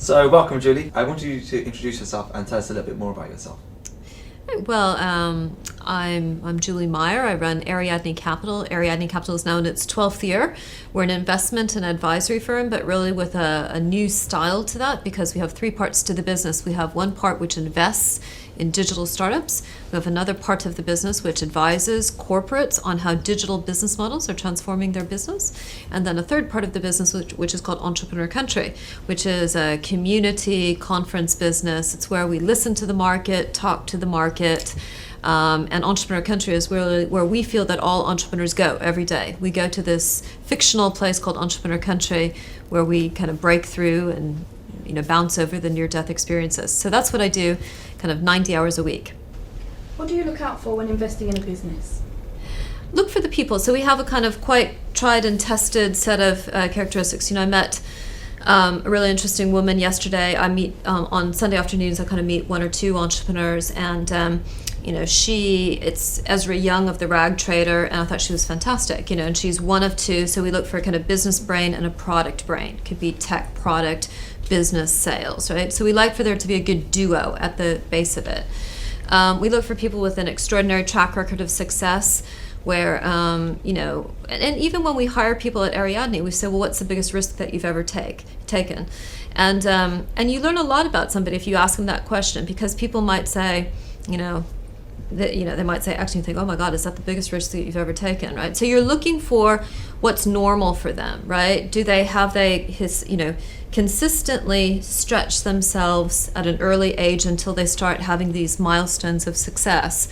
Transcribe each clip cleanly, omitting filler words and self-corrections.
So welcome, Julie. I want you to introduce yourself and tell us a little bit more about yourself. Well, I'm Julie Meyer. I run Ariadne Capital. Ariadne Capital is now in its 12th year. We're an investment and advisory firm, but really with a new style to that, because we have three parts to the business. We have one part which invests in digital startups. We have another part of the business which advises corporates on how digital business models are transforming their business. And then a third part of the business which is called Entrepreneur Country, which is a community conference business. It's where we listen to the market, talk to the market. And Entrepreneur Country is really where we feel that all entrepreneurs go every day. We go to this fictional place called Entrepreneur Country where we kind of break through and bounce over the near-death experiences. So that's what I do, kind of 90 hours a week. What do you look out for when investing in a business? Look for the people. So we have a kind of quite tried and tested set of characteristics. I met a really interesting woman yesterday. I meet on Sunday afternoons. I kind of meet one or two entrepreneurs, and it's Ezra Young of the Rag Trader, and I thought she was fantastic. And she's one of two. So we look for a kind of business brain and a product brain. It could be tech, product, business, sales, right? So we like for there to be a good duo at the base of it. We look for people with an extraordinary track record of success where, and even when we hire people at Ariadne, we say, well, what's the biggest risk that you've ever taken? And you learn a lot about somebody if you ask them that question, because people might say, they might say, actually think, oh my God, is that the biggest risk that you've ever taken, right? So you're looking for what's normal for them, right? Have they consistently stretch themselves at an early age until they start having these milestones of success?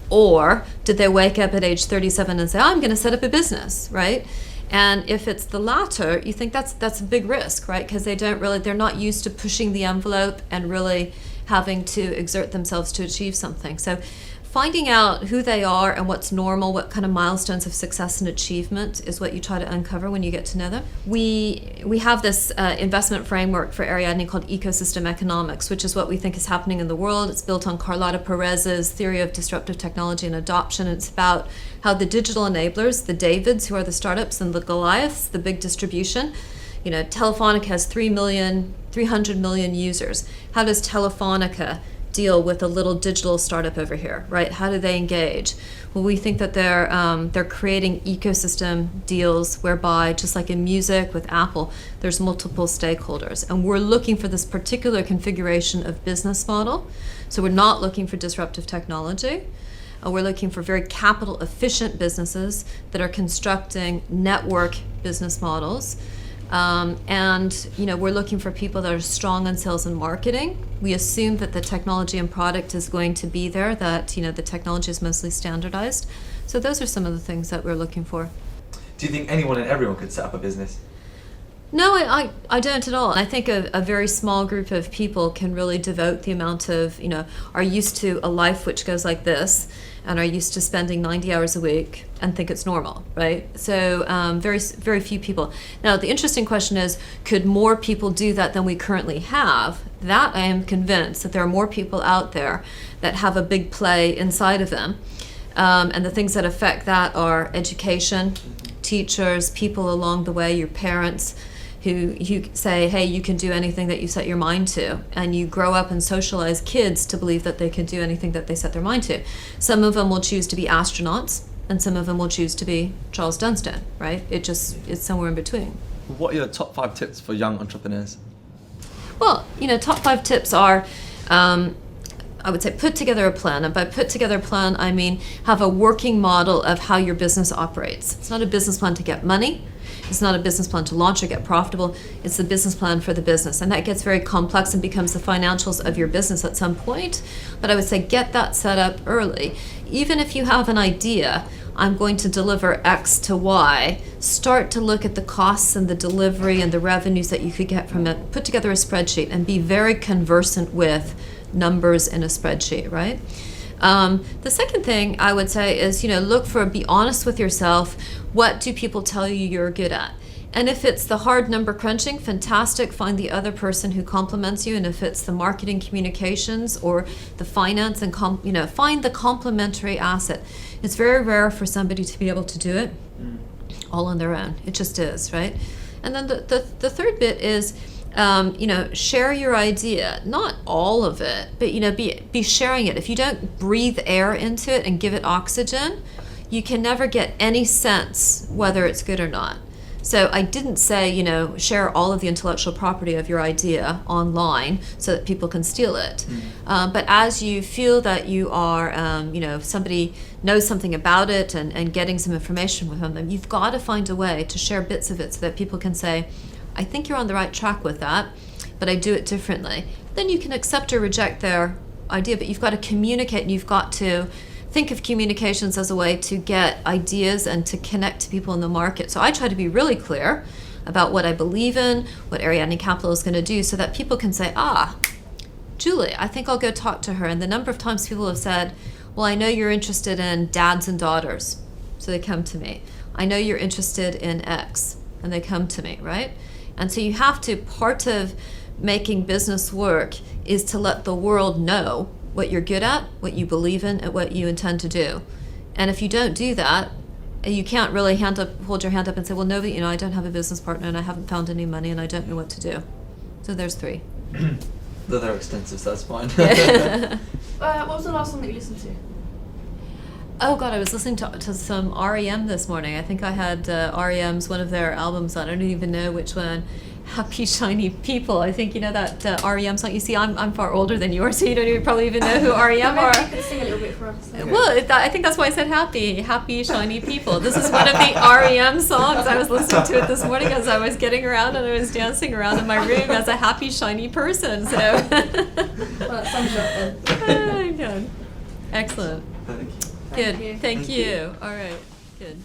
Or did they wake up at age 37 and say, I'm going to set up a business, right? And if it's the latter, you think that's a big risk, right? Because they're not used to pushing the envelope and really having to exert themselves to achieve something. So finding out who they are and what's normal, what kind of milestones of success and achievement is what you try to uncover when you get to know them. We have this investment framework for Ariadne called ecosystem economics, which is what we think is happening in the world. It's built on Carlotta Perez's theory of disruptive technology and adoption. It's about how the digital enablers, the Davids, who are the startups, and the Goliaths, the big distribution. Telefonica has 300 million users. How does Telefonica deal with a little digital startup over here, right? How do they engage? Well, we think that they're creating ecosystem deals whereby, just like in music with Apple, there's multiple stakeholders, and we're looking for this particular configuration of business model. So we're not looking for disruptive technology. We're looking for very capital efficient businesses that are constructing network business models. We're looking for people that are strong in sales and marketing. We assume that the technology and product is going to be there, that the technology is mostly standardized. So those are some of the things that we're looking for. Do you think anyone and everyone could set up a business? No, I don't at all. I think a very small group of people can really devote the amount of, are used to a life which goes like this, and are used to spending 90 hours a week and think it's normal, right? So very, very few people. Now, the interesting question is, could more people do that than we currently have? That I am convinced that there are more people out there that have a big play inside of them. And the things that affect that are education, teachers, people along the way, your parents, who you say, hey, you can do anything that you set your mind to. And you grow up and socialize kids to believe that they can do anything that they set their mind to. Some of them will choose to be astronauts, and some of them will choose to be Charles Dunstone, right? It's somewhere in between. What are your top 5 tips for young entrepreneurs? Well, top 5 tips are, I would say, put together a plan. And by put together a plan, I mean have a working model of how your business operates. It's not a business plan to get money. It's not a business plan to launch or get profitable. It's the business plan for the business. And that gets very complex and becomes the financials of your business at some point. But I would say get that set up early. Even if you have an idea, I'm going to deliver X to Y, start to look at the costs and the delivery and the revenues that you could get from it. Put together a spreadsheet and be very conversant with numbers in a spreadsheet, right? The second thing I would say is, be honest with yourself. What do people tell you you're good at? And if it's the hard number crunching, fantastic, find the other person who complements you. And if it's the marketing communications or the finance and find the complementary asset. It's very rare for somebody to be able to do it all on their own. It just is, right? And then the third bit is, share your idea, not all of it, but be sharing it. If you don't breathe air into it and give it oxygen, you can never get any sense whether it's good or not. So I didn't say, share all of the intellectual property of your idea online so that people can steal it. But as you feel that you are, if somebody knows something about it and getting some information from them, you've got to find a way to share bits of it so that people can say, I think you're on the right track with that, but I do it differently. Then you can accept or reject their idea, but you've got to communicate, and you've got to think of communications as a way to get ideas and to connect to people in the market. So I try to be really clear about what I believe in, what Ariadne Capital is going to do, so that people can say, Julie, I think I'll go talk to her. And the number of times people have said, well, I know you're interested in dads and daughters, so they come to me. I know you're interested in X, and they come to me, right? And so you have to, part of making business work is to let the world know what you're good at, what you believe in, and what you intend to do. And if you don't do that, you can't really hold your hand up and say, well, no, but I don't have a business partner and I haven't found any money and I don't know what to do. So there's 3. Though they're extensive, so that's fine. What was the last song that you listened to? Oh God, I was listening to some REM this morning. I think I had REM's one of their albums on. I don't even know which one. Happy Shiny People. I think that REM song. You see, I'm far older than you are, so you don't even probably even know who REM are. You could sing a little bit for us. Okay. Well, I think that's why I said happy shiny people. This is one of the REM songs. I was listening to it this morning as I was getting around and I was dancing around in my room as a happy shiny person. So. Well, that sums up then. Good. Excellent. Thank you. Good. Thank you. All right. Good.